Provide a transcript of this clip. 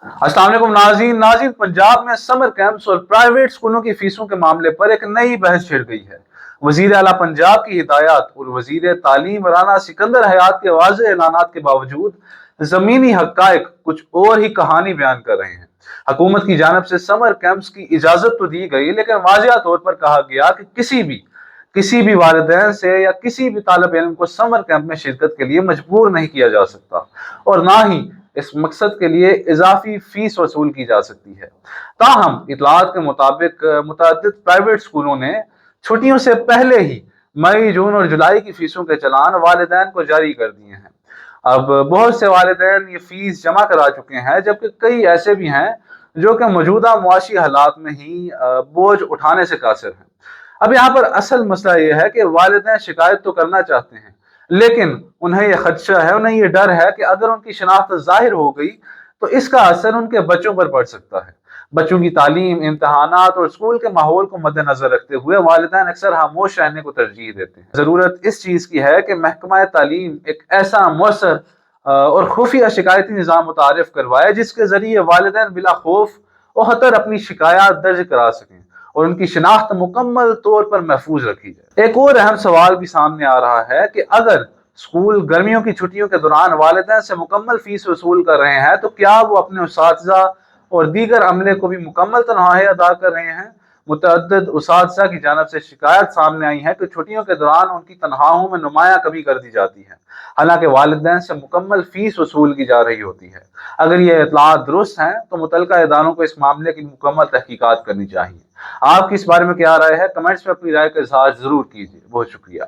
अस्सलाम वालेकुम नाज़रीन पंजाब में समर कैंप्स और प्राइवेट स्कूलों की फीसों के मामले पर एक नई बहस छिड़ गई है। वजीर आला पंजाब की हिदायत और वजीर तालीम राना सिकंदर हयात के वाज़ेह ऐलानात के बावजूद जमीनी हक़ाइक़ कुछ और ही कहानी बयान कर रहे हैं। हुकूमत की जानिब से समर कैंप्स की इजाज़त तो दी गई, लेकिन वाज़िया तौर पर कहा गया कि किसी भी वालिदैन से या किसी भी तालिब इल्म को समर कैंप में शिरकत के लिए मजबूर नहीं किया जा सकता और ना ही इस मकसद के लिए इजाफी फीस वसूल की जा सकती है। ताहम इतलात के मुताबिक मुतअद्दिद प्राइवेट स्कूलों ने छुट्टियों से पहले ही मई, जून और जुलाई की फीसों के चलान वालिदैन को जारी कर दिए हैं। अब बहुत से वालिदैन ये फीस जमा करा चुके हैं, जबकि कई ऐसे भी हैं जो कि मौजूदा मुआशी हालात में ही बोझ उठाने से कासिर हैं। अब यहाँ पर असल मसला ये है कि वालिदैन शिकायत तो करना चाहते हैं, लेकिन उन्हें यह खदशा है, उन्हें यह डर है कि अगर उनकी शनाख्त जाहिर हो गई तो इसका असर उनके बच्चों पर पड़ सकता है। बच्चों की तालीम, इम्तहानात और स्कूल के माहौल को मद्देनजर रखते हुए वालिदैन अक्सर खामोश रहने को तरजीह देते हैं। ज़रूरत इस चीज़ की है कि महकमा तालीम एक ऐसा मौसर और खुफिया शिकायती निज़ाम मुतारिफ करवाए जिसके ज़रिए वालिदैन बिला खौफ और खतर अपनी शिकायत दर्ज करा सकें और उनकी शनाख्त मुकम्मल तौर पर महफूज रखी जाए। एक और अहम सवाल भी सामने आ रहा है कि अगर स्कूल गर्मियों की छुट्टियों के दौरान वालिदैन से मुकम्मल फीस वसूल कर रहे हैं तो क्या वो अपने उसातिज़ा और दीगर अमले को भी मुकम्मल तनख्वाहें अदा कर रहे हैं। मुतअद्दिद उसातिज़ा की जानिब से शिकायत सामने आई है कि छुट्टियों के दौरान उनकी तनख्वाहों में नुमाया कमी कर दी जाती है, हालांकि वालिदैन से मुकम्मल फीस वसूल की जा रही होती है। अगर ये इतलात दुरुस्त हैं तो मुतल्लिका इदारों को इस मामले की मुकम्मल तहकीकात करनी चाहिए। आपकी इस बारे में क्या राय है? कमेंट्स में अपनी राय का इज़हार जरूर कीजिए। बहुत शुक्रिया।